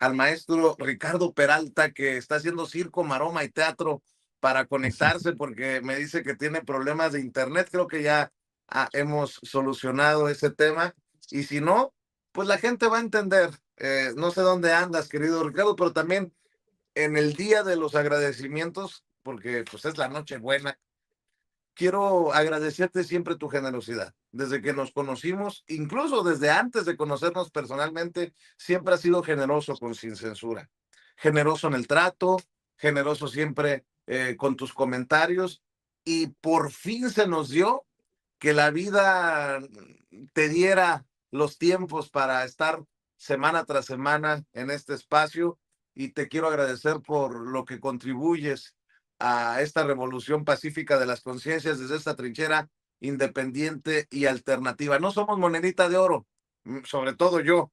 al maestro Ricardo Peralta, que está haciendo circo, maroma y teatro para conectarse porque me dice que tiene problemas de internet. Creo que ya hemos solucionado ese tema. Y si no, pues la gente va a entender. No sé dónde andas, querido Ricardo, pero también en el día de los agradecimientos, porque pues es la noche buena, quiero agradecerte siempre tu generosidad. Desde que nos conocimos, incluso desde antes de conocernos personalmente, siempre has sido generoso con Sin Censura. Generoso en el trato, generoso siempre con tus comentarios. Y por fin se nos dio que la vida te diera los tiempos para estar semana tras semana en este espacio. Y te quiero agradecer por lo que contribuyes a esta revolución pacífica de las conciencias desde esta trinchera independiente y alternativa. No somos monedita de oro, sobre todo yo,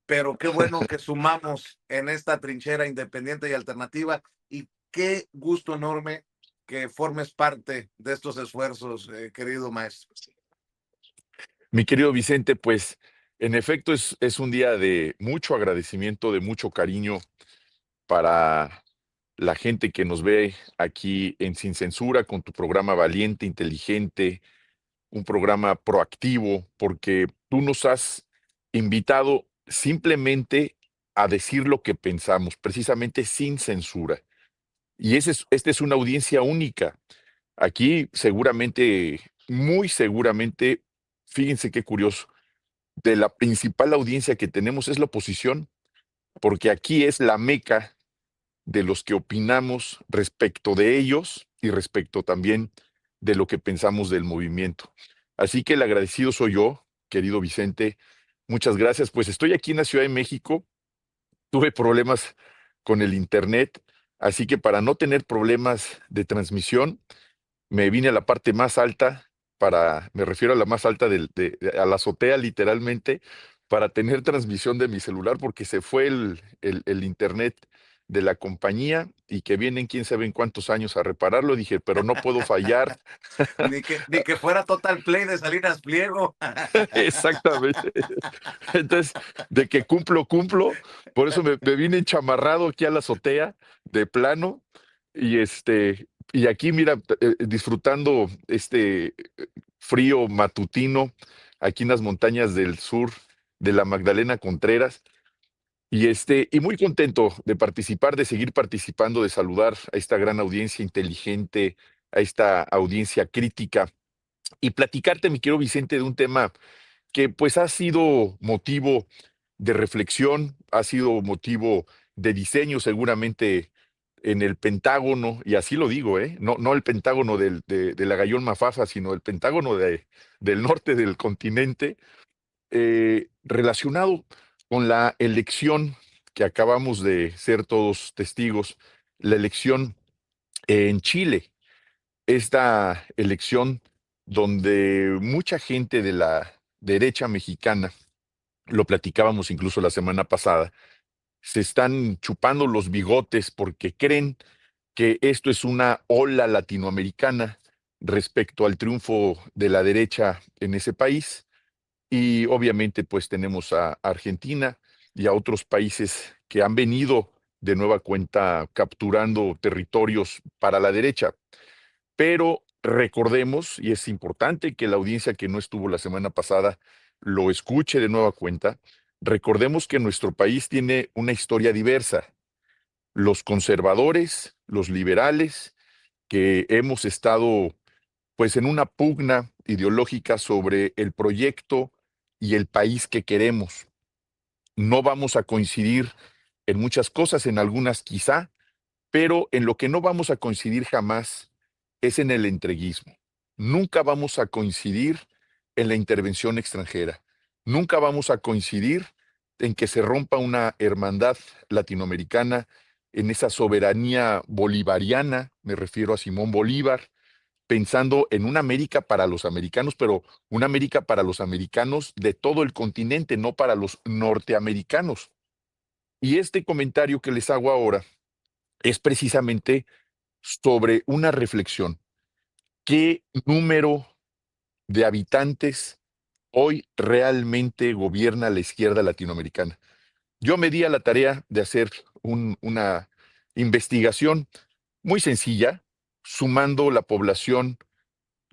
pero qué bueno que sumamos en esta trinchera independiente y alternativa, y qué gusto enorme que formes parte de estos esfuerzos, querido maestro. Mi querido Vicente, pues en efecto es un día de mucho agradecimiento, de mucho cariño para la gente que nos ve aquí en Sin Censura con tu programa valiente, inteligente, un programa proactivo, porque tú nos has invitado simplemente a decir lo que pensamos, precisamente sin censura. Y esta es una audiencia única. Aquí seguramente, muy seguramente, fíjense qué curioso, de la principal audiencia que tenemos es la oposición, porque aquí es la meca de los que opinamos respecto de ellos y respecto también de lo que pensamos del movimiento. Así que el agradecido soy yo, querido Vicente. Muchas gracias. Pues estoy aquí en la Ciudad de México. Tuve problemas con el internet, así que para no tener problemas de transmisión, me vine a la parte más alta, me refiero a la más alta a la azotea literalmente, para tener transmisión de mi celular porque se fue el internet de la compañía y que vienen quién sabe en cuántos años a repararlo. Dije, pero no puedo fallar. Ni que fuera Total Play de Salinas Pliego. Exactamente. Entonces, de que cumplo, cumplo. Por eso me vine enchamarrado aquí a la azotea, de plano, y aquí, mira, disfrutando frío matutino, aquí en las montañas del sur de la Magdalena Contreras, y muy contento de participar, de seguir participando, de saludar a esta gran audiencia inteligente, a esta audiencia crítica, y platicarte, mi querido Vicente, de un tema que pues ha sido motivo de reflexión, ha sido motivo de diseño seguramente en el Pentágono, y así lo digo, ¿eh? No el Pentágono de la Gallón Mafafa, sino el Pentágono del norte del continente, relacionado con la elección que acabamos de ser todos testigos, la elección en Chile, esta elección donde mucha gente de la derecha mexicana, lo platicábamos incluso la semana pasada, se están chupando los bigotes porque creen que esto es una ola latinoamericana respecto al triunfo de la derecha en ese país. Y obviamente pues tenemos a Argentina y a otros países que han venido de nueva cuenta capturando territorios para la derecha. Pero recordemos, y es importante que la audiencia que no estuvo la semana pasada lo escuche de nueva cuenta, recordemos que nuestro país tiene una historia diversa. Los conservadores, los liberales, que hemos estado pues en una pugna ideológica sobre el proyecto y el país que queremos. No vamos a coincidir en muchas cosas, en algunas quizá, pero en lo que no vamos a coincidir jamás es en el entreguismo. Nunca vamos a coincidir en la intervención extranjera. Nunca vamos a coincidir en que se rompa una hermandad latinoamericana, en esa soberanía bolivariana, me refiero a Simón Bolívar, pensando en una América para los americanos, pero una América para los americanos de todo el continente, no para los norteamericanos. Y este comentario que les hago ahora es precisamente sobre una reflexión. ¿Qué número de habitantes hoy realmente gobierna la izquierda latinoamericana? yo me di a la tarea de hacer una investigación muy sencilla, sumando la población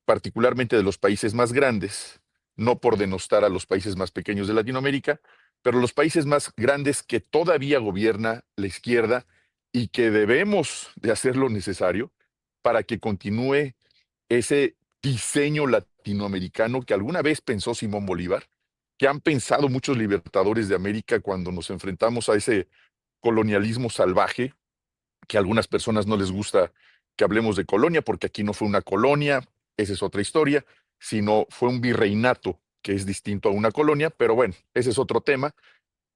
particularmente de los países más grandes, no por denostar a los países más pequeños de Latinoamérica, pero los países más grandes que todavía gobierna la izquierda y que debemos de hacer lo necesario para que continúe ese diseño latinoamericano que alguna vez pensó Simón Bolívar, que han pensado muchos libertadores de América cuando nos enfrentamos a ese colonialismo salvaje, que a algunas personas no les gusta que hablemos de colonia, porque aquí no fue una colonia, esa es otra historia, sino fue un virreinato, que es distinto a una colonia, pero bueno, ese es otro tema.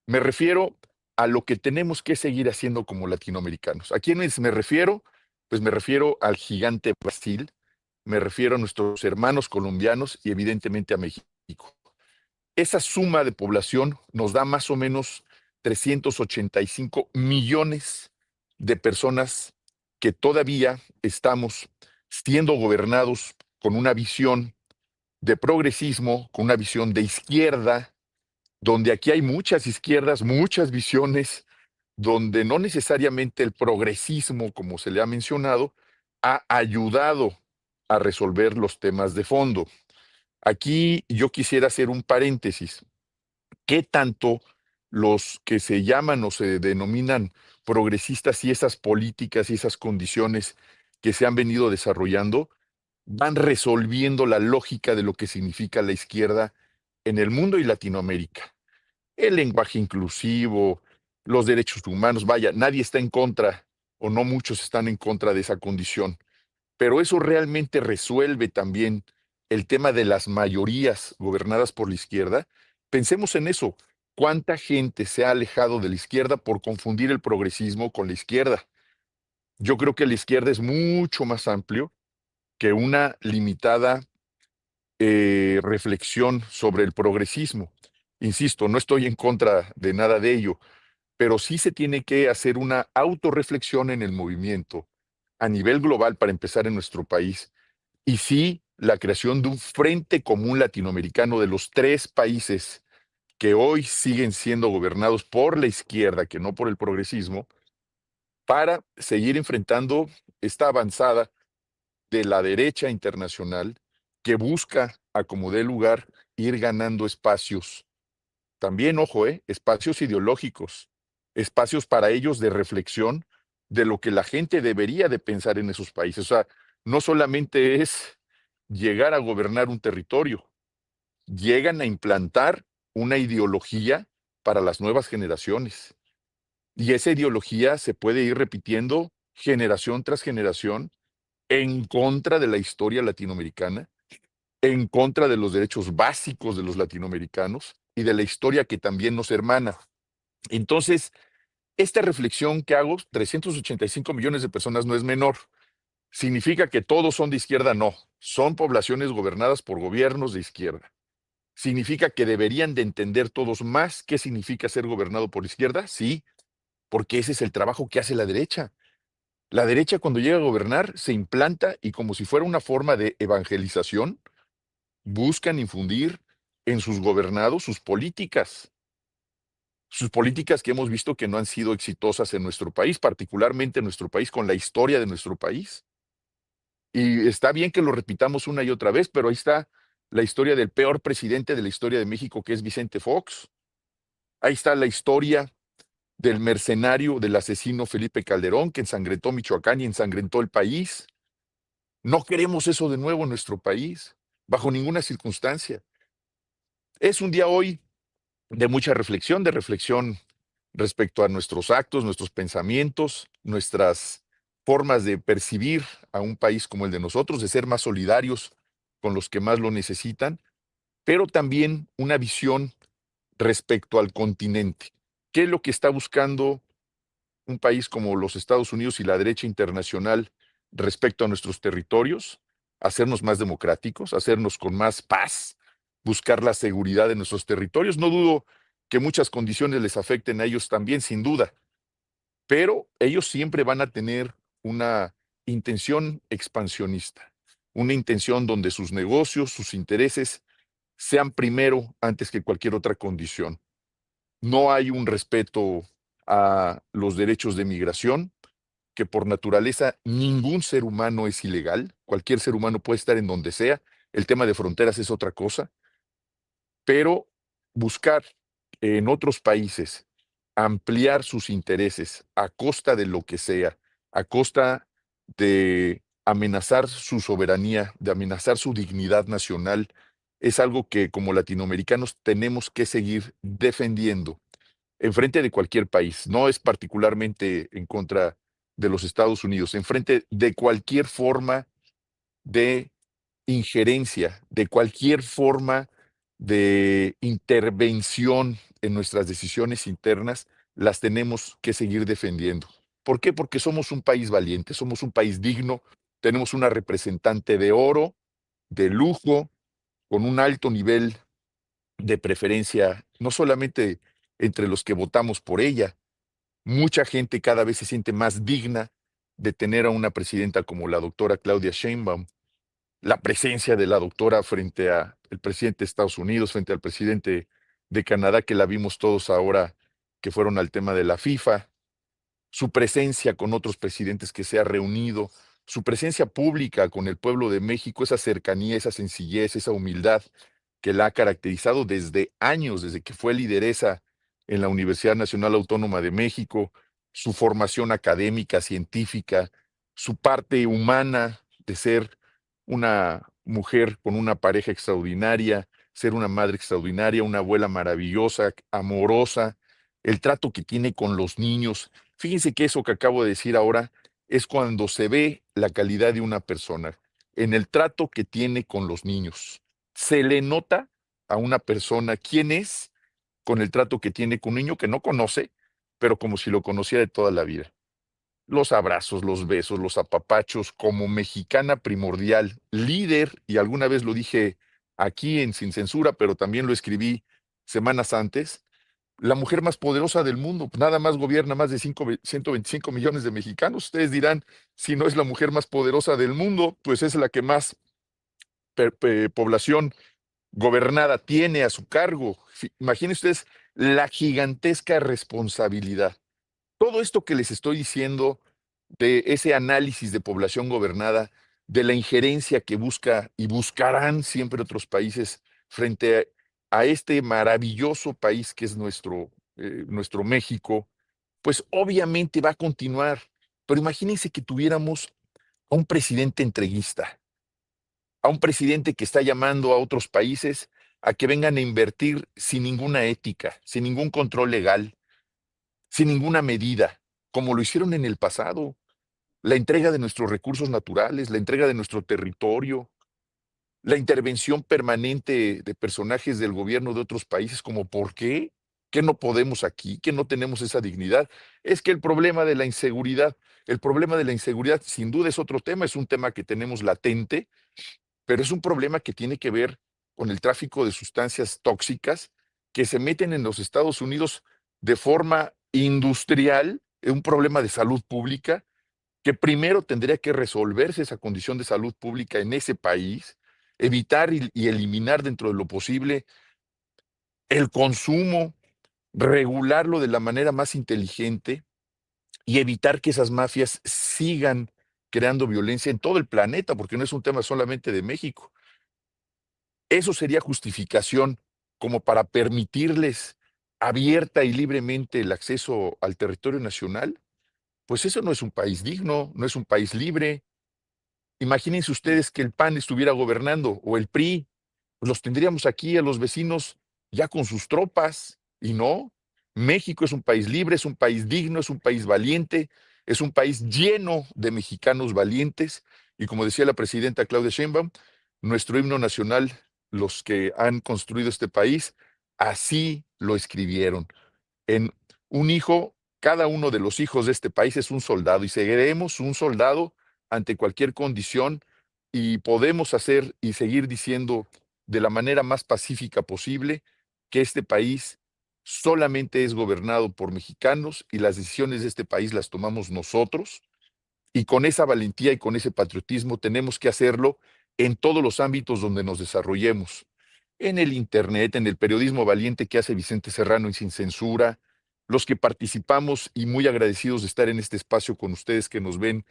Me refiero a lo que tenemos que seguir haciendo como latinoamericanos. ¿A quiénes me refiero? Pues me refiero al gigante Brasil, me refiero a nuestros hermanos colombianos y evidentemente a México. Esa suma de población nos da más o menos 385 millones de personas que todavía estamos siendo gobernados con una visión de progresismo, con una visión de izquierda, donde aquí hay muchas izquierdas, muchas visiones, donde no necesariamente el progresismo, como se le ha mencionado, ha ayudado a resolver los temas de fondo. Aquí yo quisiera hacer un paréntesis. ¿Qué tanto los que se llaman o se denominan progresistas y esas políticas y esas condiciones que se han venido desarrollando van resolviendo la lógica de lo que significa la izquierda en el mundo y Latinoamérica? El lenguaje inclusivo, los derechos humanos, vaya, nadie está en contra o no muchos están en contra de esa condición, pero eso realmente resuelve también el tema de las mayorías gobernadas por la izquierda. Pensemos en eso. ¿Cuánta gente se ha alejado de la izquierda por confundir el progresismo con la izquierda? Yo creo que la izquierda es mucho más amplio que una limitada reflexión sobre el progresismo. Insisto, no estoy en contra de nada de ello, pero sí se tiene que hacer una autorreflexión en el movimiento a nivel global para empezar en nuestro país y sí, la creación de un frente común latinoamericano de los tres países que hoy siguen siendo gobernados por la izquierda, que no por el progresismo, para seguir enfrentando esta avanzada de la derecha internacional que busca, a como dé lugar, ir ganando espacios. También, ojo, espacios ideológicos, espacios para ellos de reflexión de lo que la gente debería de pensar en esos países. O sea, no solamente es llegar a gobernar un territorio, llegan a implantar una ideología para las nuevas generaciones. Y esa ideología se puede ir repitiendo generación tras generación en contra de la historia latinoamericana, en contra de los derechos básicos de los latinoamericanos y de la historia que también nos hermana. Entonces, esta reflexión que hago, 385 millones de personas no es menor. ¿Significa que todos son de izquierda? No, son poblaciones gobernadas por gobiernos de izquierda. ¿Significa que deberían de entender todos más qué significa ser gobernado por izquierda? Sí, porque ese es el trabajo que hace la derecha. La derecha cuando llega a gobernar se implanta y como si fuera una forma de evangelización, buscan infundir en sus gobernados sus políticas que hemos visto que no han sido exitosas en nuestro país, particularmente en nuestro país, con la historia de nuestro país. Y está bien que lo repitamos una y otra vez, pero ahí está la historia del peor presidente de la historia de México, que es Vicente Fox. Ahí está la historia del mercenario, del asesino Felipe Calderón, que ensangrentó Michoacán y ensangrentó el país. No queremos eso de nuevo en nuestro país, bajo ninguna circunstancia. Es un día hoy de mucha reflexión, de reflexión respecto a nuestros actos, nuestros pensamientos, nuestras formas de percibir a un país como el de nosotros, de ser más solidarios con los que más lo necesitan, pero también una visión respecto al continente. ¿Qué es lo que está buscando un país como los Estados Unidos y la derecha internacional respecto a nuestros territorios? Hacernos más democráticos, hacernos con más paz, buscar la seguridad de nuestros territorios. No dudo que muchas condiciones les afecten a ellos también, sin duda, pero ellos siempre van a tener una intención expansionista, una intención donde sus negocios, sus intereses sean primero antes que cualquier otra condición. no hay un respeto a los derechos de migración, que por naturaleza ningún ser humano es ilegal, cualquier ser humano puede estar en donde sea, el tema de fronteras es otra cosa, pero buscar en otros países ampliar sus intereses a costa de lo que sea, a costa de amenazar su soberanía, de amenazar su dignidad nacional, es algo que como latinoamericanos tenemos que seguir defendiendo en frente de cualquier país. No es particularmente en contra de los Estados Unidos, en frente de cualquier forma de injerencia, de cualquier forma de intervención en nuestras decisiones internas, las tenemos que seguir defendiendo. ¿Por qué? Porque somos un país valiente, somos un país digno, tenemos una representante de oro, de lujo, con un alto nivel de preferencia, no solamente entre los que votamos por ella, mucha gente cada vez se siente más digna de tener a una presidenta como la doctora Claudia Sheinbaum, la presencia de la doctora frente a el presidente de Estados Unidos, frente al presidente de Canadá, que la vimos todos ahora que fueron al tema de la FIFA, su presencia con otros presidentes que se ha reunido, su presencia pública con el pueblo de México, esa cercanía, esa sencillez, esa humildad que la ha caracterizado desde años, desde que fue lideresa en la Universidad Nacional Autónoma de México, su formación académica, científica, su parte humana de ser una mujer con una pareja extraordinaria, ser una madre extraordinaria, una abuela maravillosa, amorosa, el trato que tiene con los niños. Fíjense que eso que acabo de decir ahora es cuando se ve la calidad de una persona, en el trato que tiene con los niños. Se le nota a una persona quién es con el trato que tiene con un niño que no conoce, pero como si lo conociera de toda la vida. Los abrazos, los besos, los apapachos, como mexicana primordial, líder, y alguna vez lo dije aquí en Sin Censura, pero también lo escribí semanas antes, la mujer más poderosa del mundo, nada más gobierna más de 125 millones de mexicanos. Ustedes dirán, si no es la mujer más poderosa del mundo, pues es la que más población gobernada tiene a su cargo. Imaginen ustedes la gigantesca responsabilidad. Todo esto que les estoy diciendo de ese análisis de población gobernada, de la injerencia que busca y buscarán siempre otros países frente a este maravilloso país que es nuestro México, pues obviamente va a continuar. Pero imagínense que tuviéramos a un presidente entreguista, a un presidente que está llamando a otros países a que vengan a invertir sin ninguna ética, sin ningún control legal, sin ninguna medida, como lo hicieron en el pasado. La entrega de nuestros recursos naturales, la entrega de nuestro territorio, la intervención permanente de personajes del gobierno de otros países, como ¿por qué? ¿Qué no podemos aquí? ¿Qué no tenemos esa dignidad? Es que el problema de la inseguridad sin duda es otro tema, es un tema que tenemos latente, pero es un problema que tiene que ver con el tráfico de sustancias tóxicas que se meten en los Estados Unidos de forma industrial, un problema de salud pública que primero tendría que resolverse esa condición de salud pública en ese país, evitar y eliminar dentro de lo posible el consumo, regularlo de la manera más inteligente y evitar que esas mafias sigan creando violencia en todo el planeta, porque no es un tema solamente de México. Eso sería justificación como para permitirles abierta y libremente el acceso al territorio nacional. Pues eso no es un país digno, no es un país libre. Imagínense ustedes que el PAN estuviera gobernando o el PRI, pues los tendríamos aquí a los vecinos ya con sus tropas y no. México es un país libre, es un país digno, es un país valiente, es un país lleno de mexicanos valientes y como decía la presidenta Claudia Sheinbaum, nuestro himno nacional, los que han construido este país, así lo escribieron en un hijo, cada uno de los hijos de este país es un soldado y seguiremos un soldado ante cualquier condición y podemos hacer y seguir diciendo de la manera más pacífica posible que este país solamente es gobernado por mexicanos y las decisiones de este país las tomamos nosotros y con esa valentía y con ese patriotismo tenemos que hacerlo en todos los ámbitos donde nos desarrollemos. en el Internet, en el periodismo valiente que hace Vicente Serrano y Sin Censura, los que participamos y muy agradecidos de estar en este espacio con ustedes que nos ven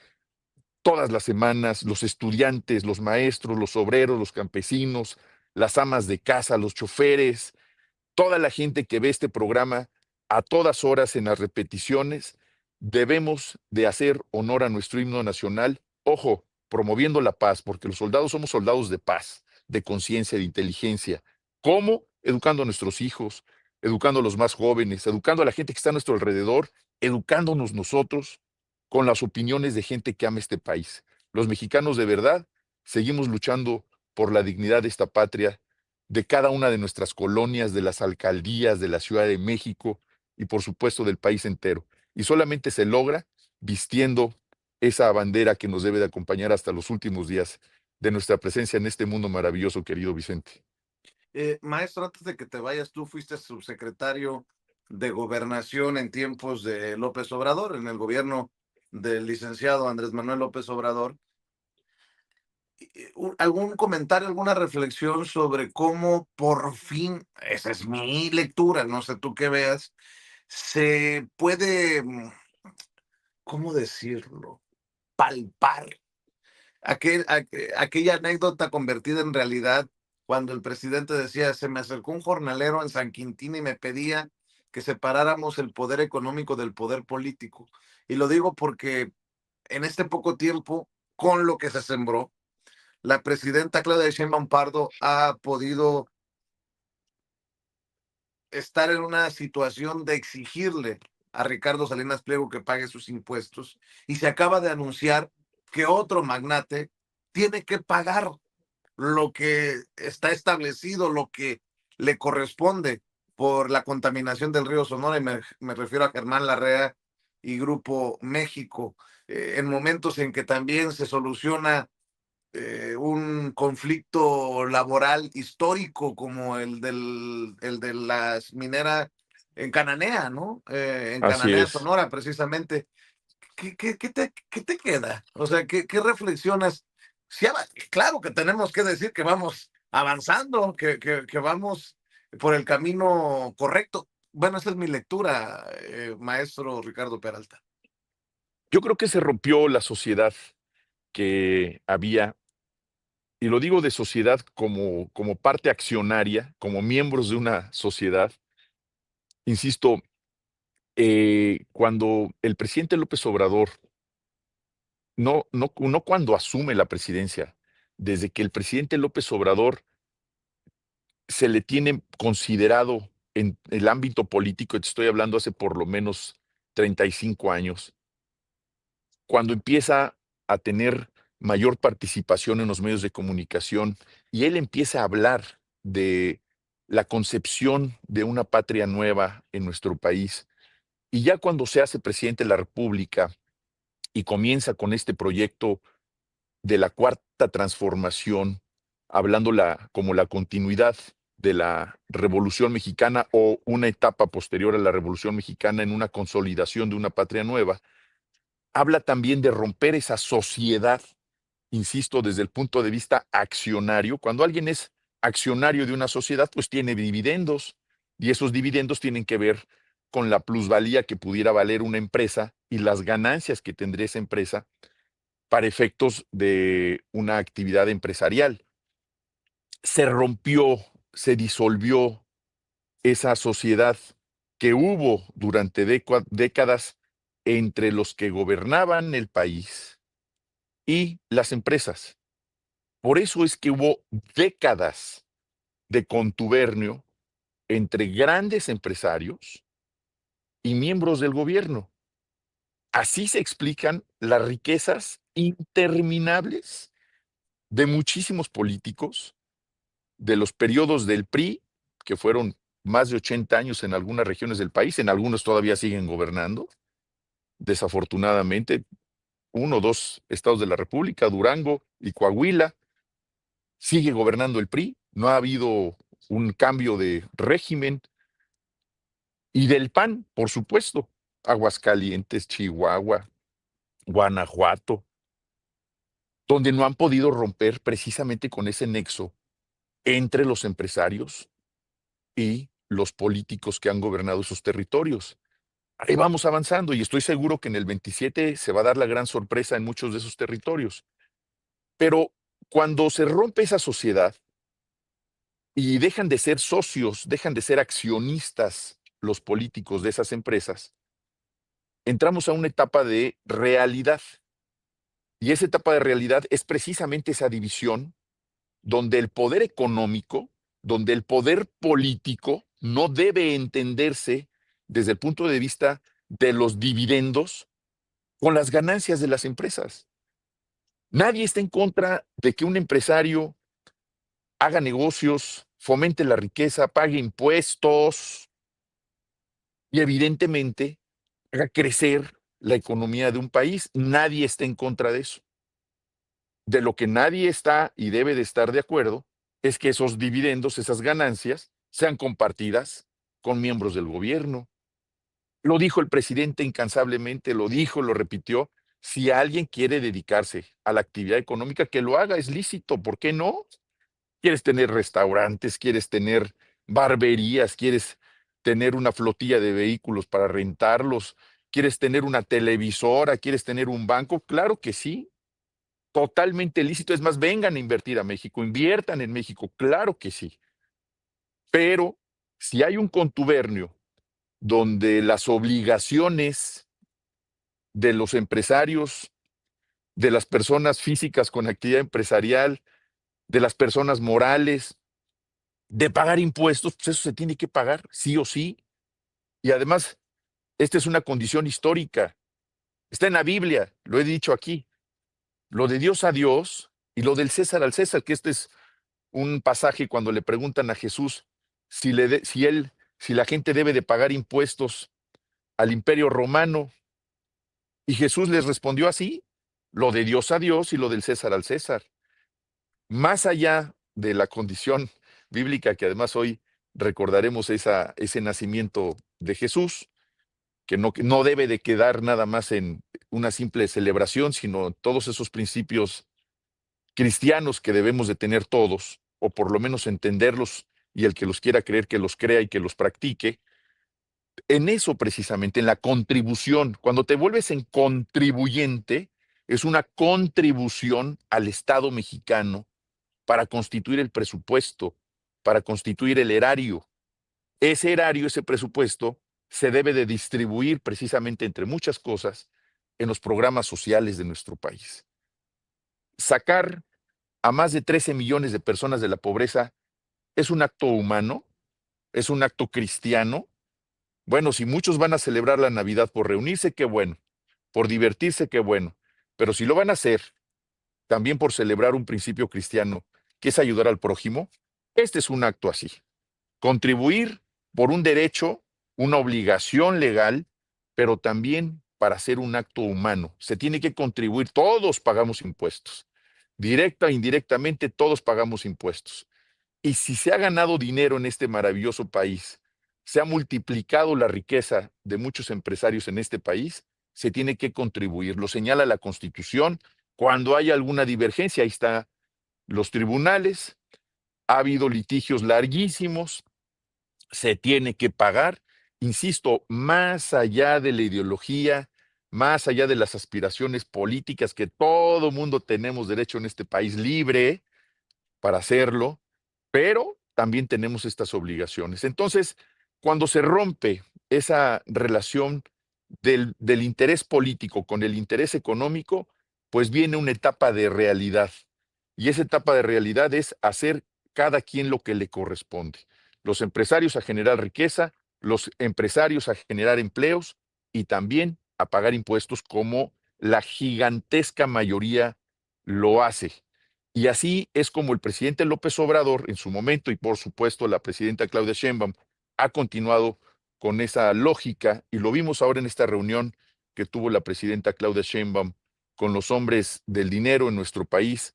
todas las semanas, los estudiantes, los maestros, los obreros, los campesinos, las amas de casa, los choferes, toda la gente que ve este programa a todas horas en las repeticiones, debemos de hacer honor a nuestro himno nacional, ojo, promoviendo la paz, porque los soldados somos soldados de paz, de conciencia, de inteligencia. ¿Cómo? Educando a nuestros hijos, educando a los más jóvenes, educando a la gente que está a nuestro alrededor, educándonos nosotros con las opiniones de gente que ama este país. Los mexicanos de verdad seguimos luchando por la dignidad de esta patria, de cada una de nuestras colonias, de las alcaldías, de la Ciudad de México y por supuesto del país entero. Y solamente se logra vistiendo esa bandera que nos debe de acompañar hasta los últimos días de nuestra presencia en este mundo maravilloso, querido Vicente. Maestro, antes de que te vayas, tú fuiste subsecretario de Gobernación en tiempos de López Obrador, en el gobierno del licenciado Andrés Manuel López Obrador. ¿Algún comentario, alguna reflexión sobre cómo por fin, esa es mi lectura, no sé tú qué veas, se puede, ¿cómo decirlo? Palpar aquella anécdota convertida en realidad cuando el presidente decía, se me acercó un jornalero en San Quintín y me pedía que separáramos el poder económico del poder político. Y lo digo porque en este poco tiempo, con lo que se sembró, la presidenta Claudia Sheinbaum Pardo ha podido estar en una situación de exigirle a Ricardo Salinas Pliego que pague sus impuestos y se acaba de anunciar que otro magnate tiene que pagar lo que está establecido, lo que le corresponde por la contaminación del río Sonora, y me refiero a Germán Larrea y Grupo México, en momentos en que también se soluciona un conflicto laboral histórico como el de las mineras en Cananea, ¿no? En Así Cananea, es. Sonora, precisamente. Qué te queda? O sea, ¿qué reflexionas? Sí, claro que tenemos que decir que vamos avanzando, que vamos por el camino correcto. Bueno, esa es mi lectura, maestro Ricardo Peralta. Yo creo que se rompió la sociedad que había, y lo digo de sociedad como parte accionaria, como miembros de una sociedad. Insisto, cuando el presidente López Obrador, no cuando asume la presidencia, desde que el presidente López Obrador se le tiene considerado en el ámbito político, te estoy hablando hace por lo menos 35 años, cuando empieza a tener mayor participación en los medios de comunicación y él empieza a hablar de la concepción de una patria nueva en nuestro país. Y ya cuando se hace presidente de la República y comienza con este proyecto de la cuarta transformación, como la continuidad de la Revolución Mexicana o una etapa posterior a la Revolución Mexicana en una consolidación de una patria nueva, habla también de romper esa sociedad, insisto, desde el punto de vista accionario. Cuando alguien es accionario de una sociedad, pues tiene dividendos y esos dividendos tienen que ver con la plusvalía que pudiera valer una empresa y las ganancias que tendría esa empresa para efectos de una actividad empresarial. Se rompió, se disolvió esa sociedad que hubo durante décadas entre los que gobernaban el país y las empresas. Por eso es que hubo décadas de contubernio entre grandes empresarios y miembros del gobierno. Así se explican las riquezas interminables de muchísimos políticos de los periodos del PRI, que fueron más de 80 años en algunas regiones del país, en algunos todavía siguen gobernando, desafortunadamente, uno o dos estados de la República, Durango y Coahuila, sigue gobernando el PRI, no ha habido un cambio de régimen, y del PAN, por supuesto, Aguascalientes, Chihuahua, Guanajuato, donde no han podido romper precisamente con ese nexo entre los empresarios y los políticos que han gobernado esos territorios. Ahí vamos avanzando y estoy seguro que en el 27 se va a dar la gran sorpresa en muchos de esos territorios. Pero cuando se rompe esa sociedad y dejan de ser socios, dejan de ser accionistas los políticos de esas empresas, entramos a una etapa de realidad. Y esa etapa de realidad es precisamente esa división donde el poder económico, donde el poder político no debe entenderse desde el punto de vista de los dividendos con las ganancias de las empresas. Nadie está en contra de que un empresario haga negocios, fomente la riqueza, pague impuestos y evidentemente haga crecer la economía de un país. Nadie está en contra de eso. De lo que nadie está y debe de estar de acuerdo es que esos dividendos, esas ganancias, sean compartidas con miembros del gobierno. Lo dijo el presidente incansablemente, lo dijo, lo repitió. Si alguien quiere dedicarse a la actividad económica, que lo haga, es lícito, ¿por qué no? ¿Quieres tener restaurantes? ¿Quieres tener barberías? ¿Quieres tener una flotilla de vehículos para rentarlos? ¿Quieres tener una televisora? ¿Quieres tener un banco? Claro que sí, totalmente lícito. Es más, vengan a invertir a México, inviertan en México, claro que sí. Pero si hay un contubernio donde las obligaciones de los empresarios, de las personas físicas con actividad empresarial, de las personas morales, de pagar impuestos, pues eso se tiene que pagar, sí o sí. Y además, esta es una condición histórica. Está en la Biblia, lo he dicho aquí. Lo de Dios a Dios y lo del César al César, que este es un pasaje cuando le preguntan a Jesús si la gente debe de pagar impuestos al Imperio Romano. Y Jesús les respondió así: lo de Dios a Dios y lo del César al César. Más allá de la condición bíblica, que además hoy recordaremos ese nacimiento de Jesús, que no debe de quedar nada más en una simple celebración, sino todos esos principios cristianos que debemos de tener todos, o por lo menos entenderlos, y el que los quiera creer, que los crea y que los practique, en eso precisamente, en la contribución. Cuando te vuelves en contribuyente, es una contribución al Estado mexicano para constituir el presupuesto, para constituir el erario. Ese erario, ese presupuesto, se debe de distribuir precisamente entre muchas cosas en los programas sociales de nuestro país. Sacar a más de 13 millones de personas de la pobreza es un acto humano, es un acto cristiano. Bueno, si muchos van a celebrar la Navidad por reunirse, qué bueno, por divertirse, qué bueno, pero si lo van a hacer también por celebrar un principio cristiano, que es ayudar al prójimo, este es un acto así. Contribuir por un derecho, una obligación legal, pero también para hacer un acto humano. Se tiene que contribuir, todos pagamos impuestos. Directa e indirectamente, todos pagamos impuestos. Y si se ha ganado dinero en este maravilloso país, se ha multiplicado la riqueza de muchos empresarios en este país, se tiene que contribuir. Lo señala la Constitución. Cuando hay alguna divergencia, ahí están los tribunales. Ha habido litigios larguísimos, se tiene que pagar, insisto, más allá de la ideología, más allá de las aspiraciones políticas que todo mundo tenemos derecho en este país libre para hacerlo, pero también tenemos estas obligaciones. Entonces, cuando se rompe esa relación del interés político con el interés económico, pues viene una etapa de realidad. Y esa etapa de realidad es hacer cada quien lo que le corresponde. Los empresarios a generar riqueza, los empresarios a generar empleos y también a pagar impuestos como la gigantesca mayoría lo hace. Y así es como el presidente López Obrador en su momento y por supuesto la presidenta Claudia Sheinbaum ha continuado con esa lógica y lo vimos ahora en esta reunión que tuvo la presidenta Claudia Sheinbaum con los hombres del dinero en nuestro país,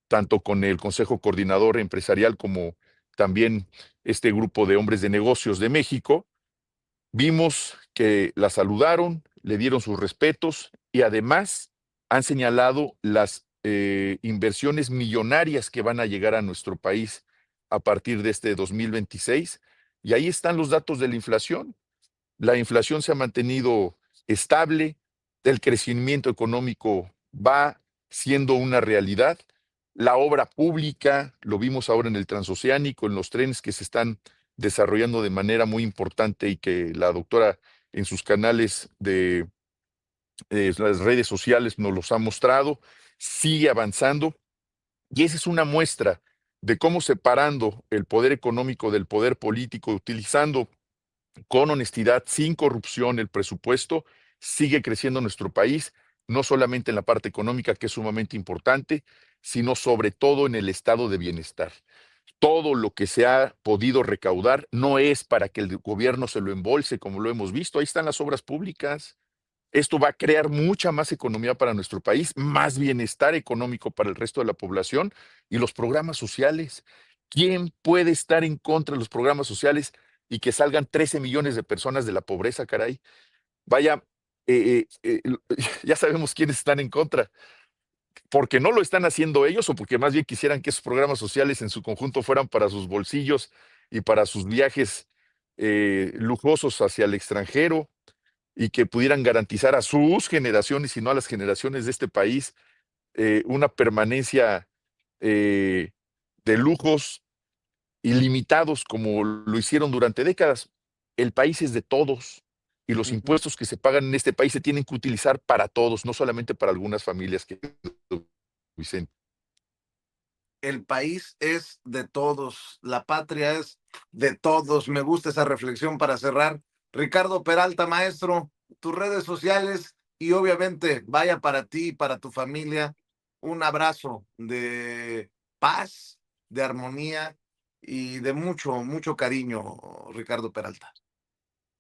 tanto con el Consejo Coordinador Empresarial como también este grupo de hombres de negocios de México. Vimos que la saludaron, le dieron sus respetos y además han señalado las inversiones millonarias que van a llegar a nuestro país a partir de este 2026. Y ahí están los datos de la inflación. La inflación se ha mantenido estable, el crecimiento económico va siendo una realidad. La obra pública, lo vimos ahora en el transoceánico, en los trenes que se están desarrollando de manera muy importante y que la doctora en sus canales de las redes sociales nos los ha mostrado, sigue avanzando y esa es una muestra de cómo separando el poder económico del poder político, utilizando con honestidad, sin corrupción, el presupuesto, sigue creciendo nuestro país, no solamente en la parte económica, que es sumamente importante, sino sobre todo en el estado de bienestar. Todo lo que se ha podido recaudar no es para que el gobierno se lo embolse, como lo hemos visto. Ahí están las obras públicas. Esto va a crear mucha más economía para nuestro país, más bienestar económico para el resto de la población y los programas sociales. ¿Quién puede estar en contra de los programas sociales y que salgan 13 millones de personas de la pobreza, caray? Vaya, ya sabemos quiénes están en contra, porque no lo están haciendo ellos o porque más bien quisieran que esos programas sociales en su conjunto fueran para sus bolsillos y para sus viajes lujosos hacia el extranjero y que pudieran garantizar a sus generaciones y no a las generaciones de este país una permanencia eh, de lujos ilimitados como lo hicieron durante décadas. El país es de todos y los Ujú. impuestos que se pagan en este país se tienen que utilizar para todos, no solamente para algunas familias que Vicente. El país es de todos, la patria es de todos. Me gusta esa reflexión para cerrar. Ricardo Peralta, maestro, tus redes sociales y obviamente vaya para ti y para tu familia un abrazo de paz, de armonía y de mucho, mucho cariño, Ricardo Peralta.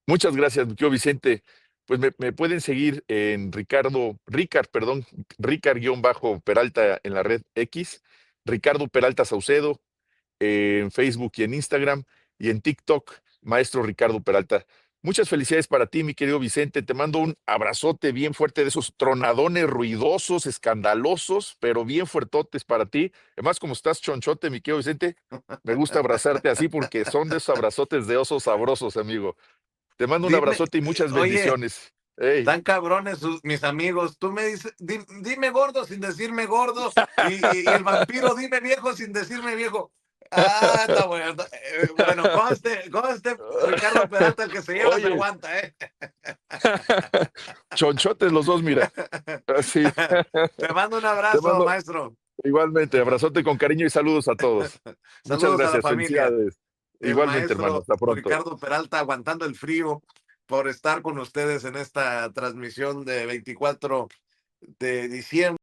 Muchas gracias, mi querido Vicente. Pues me pueden seguir en Ricard-Peralta en la red X, Ricardo Peralta Saucedo, en Facebook y en Instagram y en TikTok, Maestro Ricardo Peralta. Muchas felicidades para ti, mi querido Vicente. Te mando un abrazote bien fuerte de esos tronadones ruidosos, escandalosos, pero bien fuertotes para ti. Además, como estás chonchote, mi querido Vicente, me gusta abrazarte así porque son de esos abrazotes de osos sabrosos, amigo. Te mando un Dime, abrazote y muchas oye, bendiciones. Hey. tan cabrones mis amigos. Tú me dices, dime gordo sin decirme gordo. Y el vampiro, dime viejo sin decirme viejo. Ah, está bueno. Bueno, conste, Ricardo Peralta, el que se lleva se Oye, aguanta, ¿eh? chonchotes los dos, mira. Así. Te mando un Te abrazo, mando maestro. igualmente, abrazote con cariño y saludos a todos. Muchas Saludos a la gracias, familia. felicidades. El Igualmente, hermano, maestro hasta pronto. Ricardo Peralta aguantando el frío por estar con ustedes en esta transmisión de 24 de diciembre.